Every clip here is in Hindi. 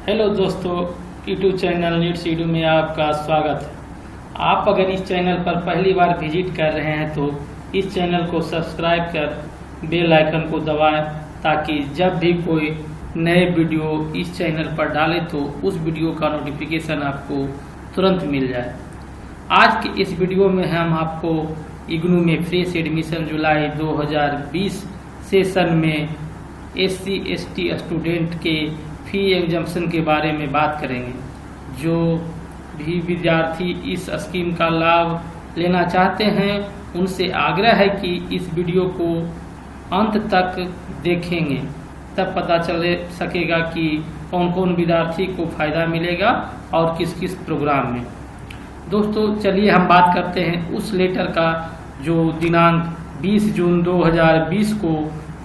हेलो दोस्तों, यूट्यूब चैनल नीट्स एडू में आपका स्वागत है। आप अगर इस चैनल पर पहली बार विजिट कर रहे हैं तो इस चैनल को सब्सक्राइब कर बेल आइकन को दबाएं ताकि जब भी कोई नए वीडियो इस चैनल पर डालें तो उस वीडियो का नोटिफिकेशन आपको तुरंत मिल जाए। आज के इस वीडियो में हम आपको इग्नू में फ्रेश एडमिशन जुलाई 2020 सेशन में SC/ST स्टूडेंट के फी एग्जाम्पशन के बारे में बात करेंगे। जो भी विद्यार्थी इस स्कीम का लाभ लेना चाहते हैं उनसे आग्रह है कि इस वीडियो को अंत तक देखेंगे, तब पता चल सकेगा कि कौन कौन विद्यार्थी को फ़ायदा मिलेगा और किस किस प्रोग्राम में। दोस्तों चलिए हम बात करते हैं उस लेटर का जो दिनांक 20 जून 2020 को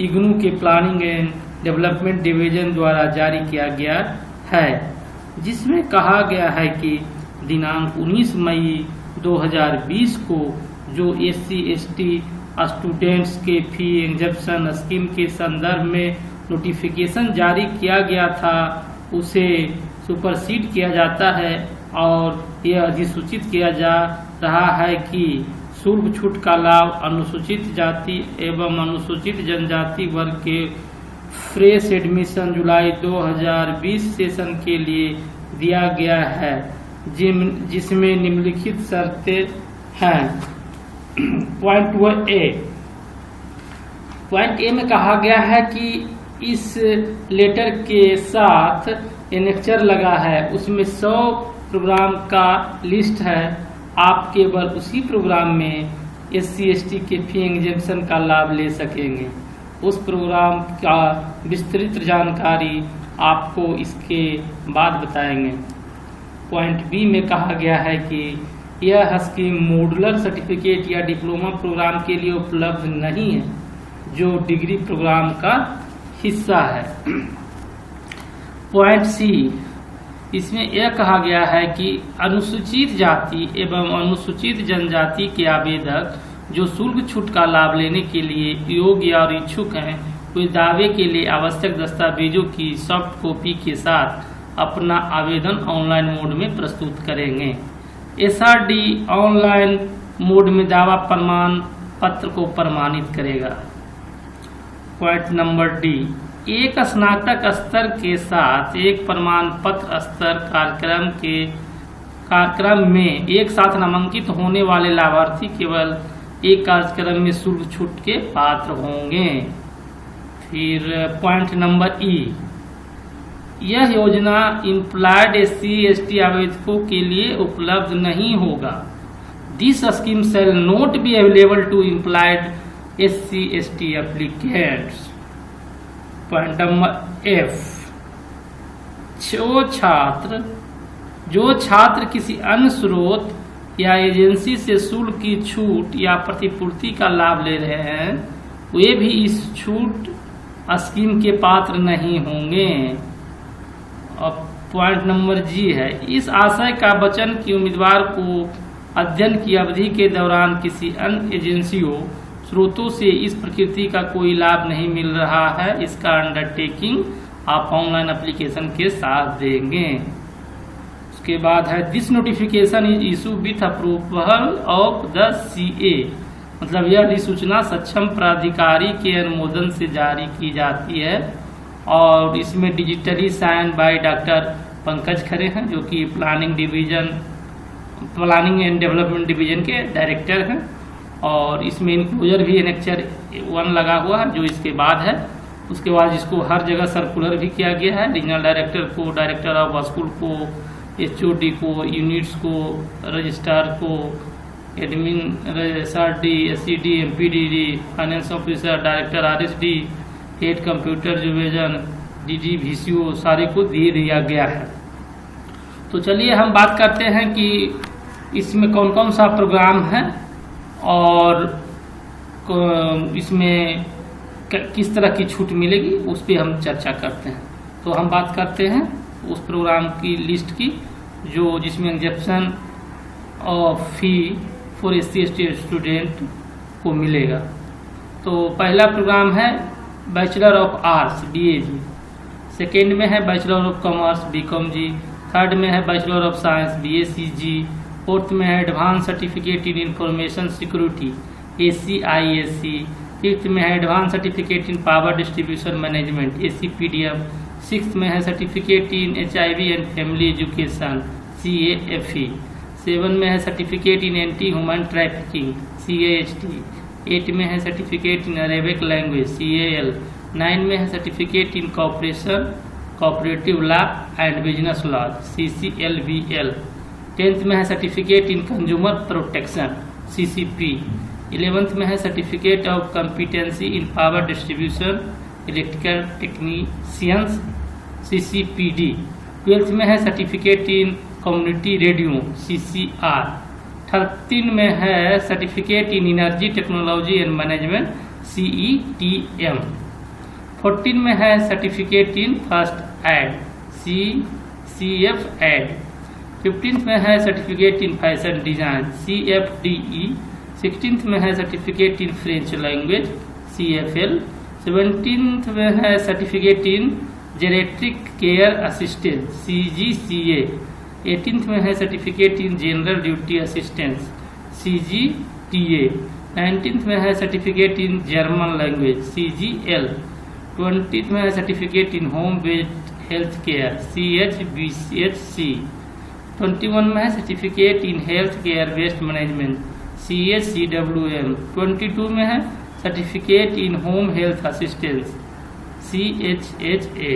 इग्नू के प्लानिंग एंड डेवलपमेंट डिवीजन द्वारा जारी किया गया है, जिसमें कहा गया है कि दिनांक 19 मई 2020 को जो SC/ST स्टूडेंट्स के फी एग्जाम्पशन स्कीम के संदर्भ में नोटिफिकेशन जारी किया गया था उसे सुपरसीड किया जाता है और यह अधिसूचित किया जा रहा है कि शुल्क छूट का लाभ अनुसूचित जाति एवं अनुसूचित जनजाति वर्ग के फ्रेश एडमिशन जुलाई 2020 सेशन के लिए दिया गया है, जिसमें निम्नलिखित शर्तें हैं। पॉइंट ए में कहा गया है कि इस लेटर के साथ एनेक्चर लगा है, उसमें 100 प्रोग्राम का लिस्ट है। आप केवल उसी प्रोग्राम में SC/ST के फी एग्जाम्पशन का लाभ ले सकेंगे। उस प्रोग्राम का विस्तृत जानकारी आपको इसके बाद बताएंगे। पॉइंट बी में कहा गया है कि यह स्कीम मॉड्यूलर सर्टिफिकेट या डिप्लोमा प्रोग्राम के लिए उपलब्ध नहीं है, जो डिग्री प्रोग्राम का हिस्सा है। पॉइंट सी, इसमें यह कहा गया है कि अनुसूचित जाति एवं अनुसूचित जनजाति के आवेदक जो शुल्क छूट का लाभ लेने के लिए योग्य और इच्छुक हैं, वे दावे के लिए आवश्यक दस्तावेजों की सॉफ्ट कॉपी के साथ अपना आवेदन ऑनलाइन मोड में प्रस्तुत करेंगे। SRD ऑनलाइन मोड में दावा प्रमाण पत्र को प्रमाणित करेगा। पॉइंट नंबर डी, एक स्नातक स्तर के साथ एक प्रमाण पत्र स्तर कार्यक्रम में एक साथ नामांकित होने वाले लाभार्थी केवल एक कार्यक्रम में शुल्क छूट के पात्र होंगे। फिर पॉइंट नंबर ई, यह योजना इम्प्लॉयड SC/ST आवेदकों के लिए उपलब्ध नहीं होगा। This scheme shall not be available to employed SC/ST applicants. Point number F, जो छात्र किसी अन्य स्रोत या एजेंसी से शुल्क की छूट या प्रतिपूर्ति का लाभ ले रहे हैं, वे भी इस छूट स्कीम के पात्र नहीं होंगे। और पॉइंट नंबर जी है, इस आशय का वचन कि उम्मीदवार को अध्ययन की अवधि के दौरान किसी अन्य एजेंसियों स्रोतों से इस प्रकृति का कोई लाभ नहीं मिल रहा है, इसका अंडरटेकिंग आप ऑनलाइन एप्लीकेशन के साथ देंगे। उसके बाद है this notification is issue with approval of the CA, मतलब यह अधिसूचना सक्षम प्राधिकारी के अनुमोदन से जारी की जाती है और इसमें digitally sign by doctor Pankaj Khare हैं, जो कि प्लानिंग एंड डेवलपमेंट डिवीजन के डायरेक्टर हैं। और इसमें इंक्लोजर भी एनेक्चर 1 लगा हुआ है जो इसके बाद है। उसके बाद इसको हर जगह सर्कुलर भी किया गया है। रीजनल डायरेक्टर को, डायरेक्टर ऑफ स्कूल को, HOD को, यूनिट्स को, रजिस्ट्रार को, admin, SRD, SCD, MPDD, finance officer, director RSD, head computer division, DD, VCO सारे को दे दिया गया है। तो चलिए हम बात करते हैं कि इसमें कौन कौन सा प्रोग्राम है और इसमें किस तरह की छूट मिलेगी, उस पर हम चर्चा करते हैं। तो हम बात करते हैं उस प्रोग्राम की लिस्ट की जिसमें exemption of fee for SC/ST student को मिलेगा। तो पहला प्रोग्राम है bachelor of arts BAG, second में है bachelor of commerce BCom G, third में है bachelor of science BSc G, fourth में है advance certificate in information security ACISC, fifth में है advance certificate in power distribution management ACPDM, sixth में है certificate in HIV and family education CAFE, seven में है सर्टिफिकेट इन anti human trafficking CAST, eight में है certificate in Arabic language CAL, nine में है certificate in cooperative law and business law CCLBL, tenth में है certificate in consumer protection CCP, 11th में है certificate of competency in power distribution electrical technicians CCPD, 12th में है certificate in community radio CCR, 13 में है certificate in energy technology and management CETM, 14 में है certificate in first aid CF add, 15th में है certificate in fashion design CFDE, 16th में है certificate in French language CFL, 17th में है certificate in geriatric care assistant CGCA, 18th में है certificate in general duty assistance CGTA, 19th में है certificate in German language CGL, 20th में है certificate in home based health care CHBHC, 21 में है certificate in health care based management CHCWM, 22 में है certificate in home health assistance CHHA,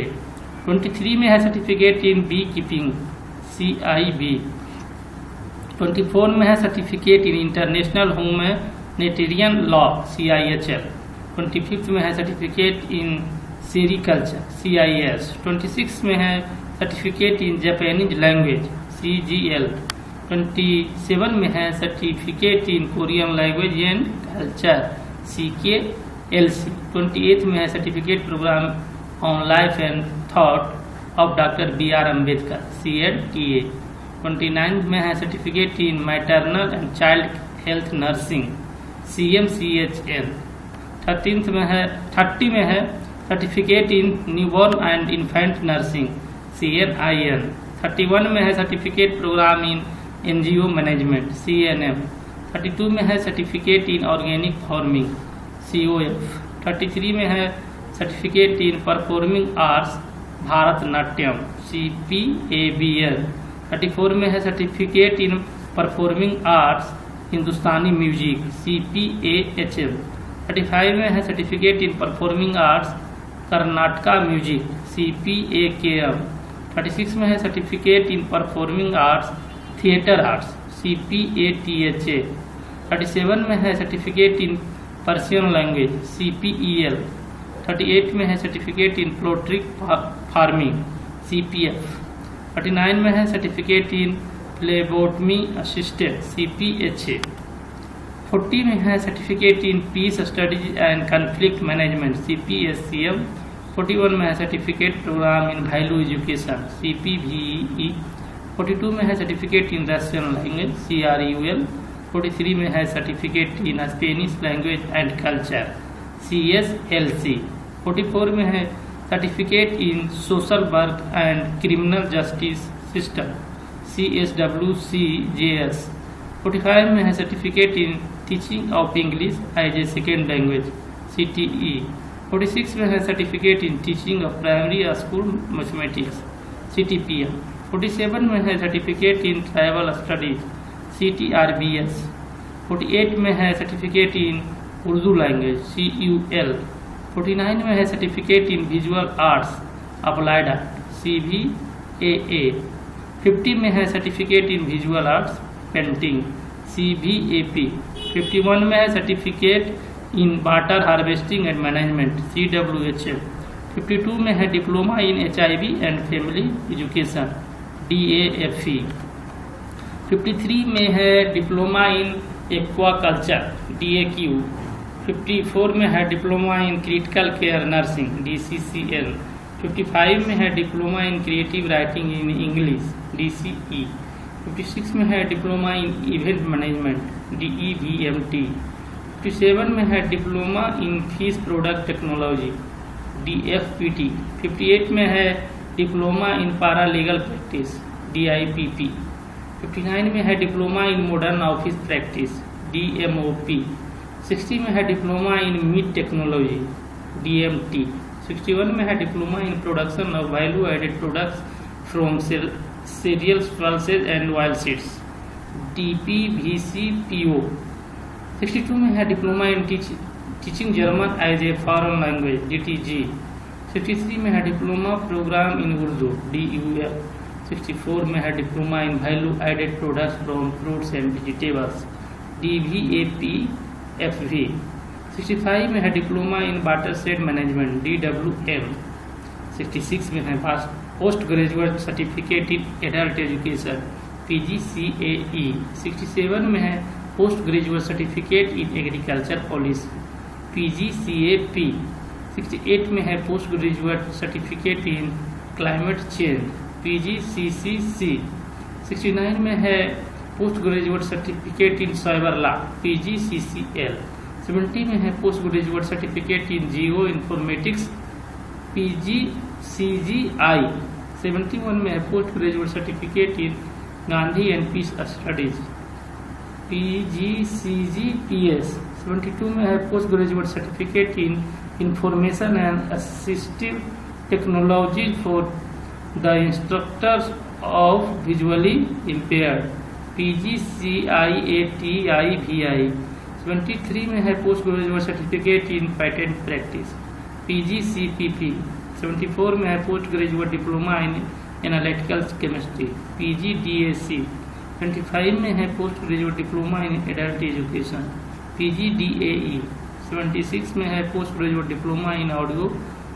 23 में है certificate in bee keeping CIB, 24 में है certificate in international humanitarian law CIHL, 25th में है सर्टिफिकेट इन सेरिकल्चर CIS, 26 में है certificate in Japanese language CGL, 27 में है certificate in Korean language and culture CKLC, 28 में है certificate programme on life and thought of doctor BR Ambedkar CLTA, 29 में है certificate in maternal and child health nursing CMCHN, 30 में है certificate in newborn and infant nursing CNIN, 31 में है certificate programme in NGO management CNM, 32 में है certificate in organic farming COF, 33 में है certificate in performing arts Bharatanatyam CPABL, 34 में है certificate in performing arts Hindustani music CPAHM, 35 में है certificate in performing arts Karnataka music CPAKM, 36 में है certificate in performing arts theatre arts CPATHA, 37 में है certificate in Persian language CPEL, 38 में है सर्टिफिकेट इन पोल्ट्री फार्मिंग CPF, 39 में है सर्टिफिकेट इन प्लेबोटमी असिस्टेंट CPHA, 40 में है certificate in peace studies and conflict management CPSCM, 41 में है certificate programme in value education CPVE, 42 में है certificate in Russian language CRUL, 43 में है certificate in Spanish language and culture CSLC, 44 में है certificate in social work and criminal justice system CSWCJS, 45 में है certificate in teaching of English as a second language CTE, 46 में है certificate in teaching of primary school mathematics CTPM, 47 में है certificate in tribal studies CTRBS, 48 में है सर्टिफिकेट इन उर्दू लैंग्वेज CUL, 49 में है सर्टिफिकेट इन visual arts applied art CVAA, 50 में है सर्टिफिकेट इन विजुअल आर्ट्स पेंटिंग CVAP, 51 में है certificate in water harvesting and management CWHM, 52 में है diploma in HIV and family education DAFE, 53 में है डिप्लोमा इन एक्वाकल्चर DAQ, 54 में है diploma in critical care nursing DCCN, 55 में है diploma in creative writing in English DCE, 56 में है डिप्लोमा इन इवेंट मैनेजमेंट DEVMT, 57 में है diploma in fish product technology DFPT। 58 में है डिप्लोमा इन पारा लीगल प्रैक्टिस, DIPP। 59 में है diploma in modern office practice, DMOP। 60 में है diploma in meat technology, DMT। 61 में है diploma in production of value added products from cereals, pulses and oil seeds, DPVCPO। 62 में है diploma in teaching German as a foreign language, DTG। 63 में है diploma programme in Urdu, DUL। 64 में है diploma in value added products from fruits and vegetables, DVAPFV। 65 में है diploma in watershed management, DWM। 66 में है post graduate certificate in adult education, PGCAE। 67 में है post graduate certificate in agriculture policy, PGCAP। 68 में है post graduate certificate in climate change, PGCCC। 69 में है post graduate certificate in cyber law, PGCCL। 70 में है post graduate certificate in geo informatics, PGCGI। 71 में है post graduate certificate in Gandhi and peace studies, PGCGPS। 72 में है post graduate certificate in information and assistive technology for the instructors of visually impaired, PGCIATIVI। 73 में है post graduate certificate in patent practice, PGCPP। 74 में है post graduate diploma in analytical chemistry, PGDAC। 25 में है post graduate diploma in adult education, PGDAE। 76 में है post graduate diploma in audio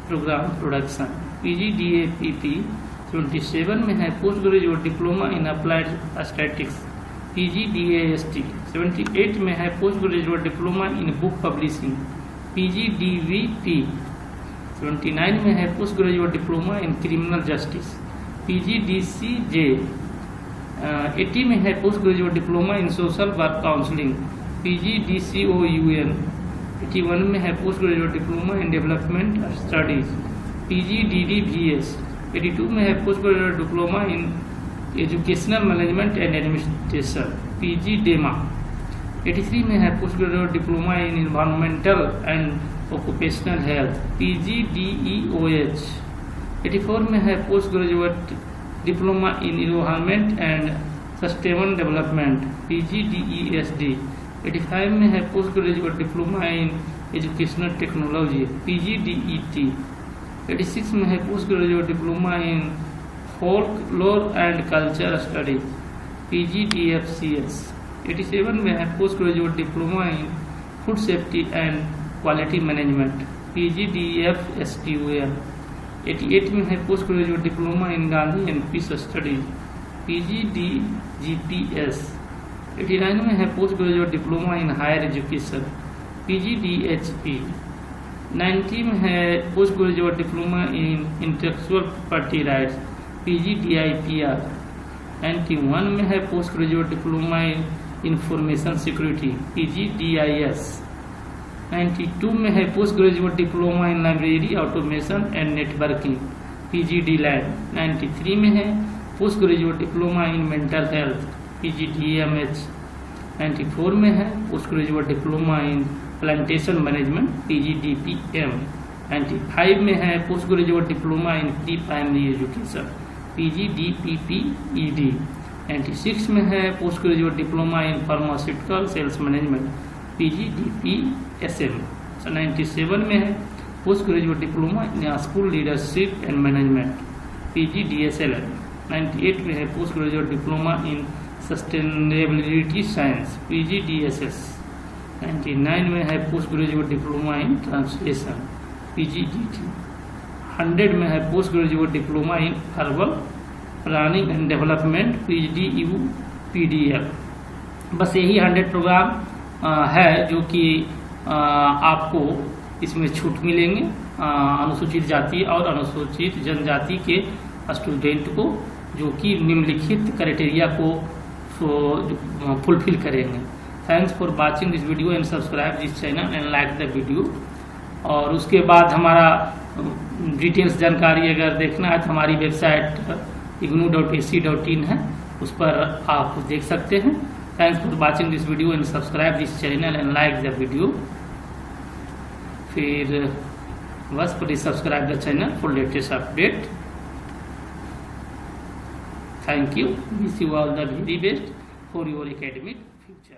programme production, PGDAPP। 27 में है post graduate diploma in applied statics, PGDAST। 78 में है post graduate diploma in book publishing, PGDVP। 79 में है post graduate diploma in criminal justice, PGDCJ। 80 में है पोस्ट ग्रेजुएट डिप्लोमा इन सोशल वर्क काउंसलिंग, PGDCOUN। 81 में है post graduate diploma in development studies, PGDDVS। 82 में है post graduate diploma in educational management and administration, PGDEMA। 83 में है post graduate diploma in environmental and occupational health, PGDEOH। 84 में है post graduate diploma in environment and sustainable development, PGDESD। 85 में है post graduate diploma in educational technology, PGDET। 86 में है post graduate diploma in folklore and culture studies, PGDFCS। 87 में है post graduate diploma in food safety and quality management, PGDFSTUM। 88 में है post graduate diploma in Gandhi and peace studies, PGDGPS। 89 में है post graduate diploma in higher education, PGDHE। 90 में है post graduate diploma in intellectual property rights, PGDIPR। 91 में है post graduate diploma in information security, PGDIS। 92 में है post graduate diploma in library automation and networking, PGDLAN। 93 में है post graduate diploma in mental health, PGDMH। 94 में है post graduate diploma in plantation management, PGDPM। 95 में है post graduate diploma in pre primary education, PGDPPED। 96 में है post graduate diploma in pharmaceutical sales management, PGDPSM। 97 में है post graduate diploma in school leadership and management, PGDSLM। 98 में है पोस्ट ग्रेजुएट डिप्लोमा इन सस्टेनेबिलिटी साइंस, PGDSS। 99 में है post graduate diploma in translation, PGDT। 100 में है post graduate diploma in urban planning and development, PGDUPDF। बस यही 100 प्रोग्राम है जो कि आपको इसमें छूट मिलेंगे अनुसूचित जाति और अनुसूचित जनजाति के स्टूडेंट को, जो कि निम्नलिखित क्राइटेरिया को फुलफिल करेंगे। Thanks for watching this video and subscribe this channel and like the video. और उसके बाद हमारा डिटेल्स जानकारी अगर देखना है तो हमारी वेबसाइट ignou.ac.in है, उस पर आप देख सकते हैं। Thanks for watching this video and subscribe this channel and like the video. फिर बस please subscribe the channel for latest update. Thank you. Wish you all the very best for your academic future.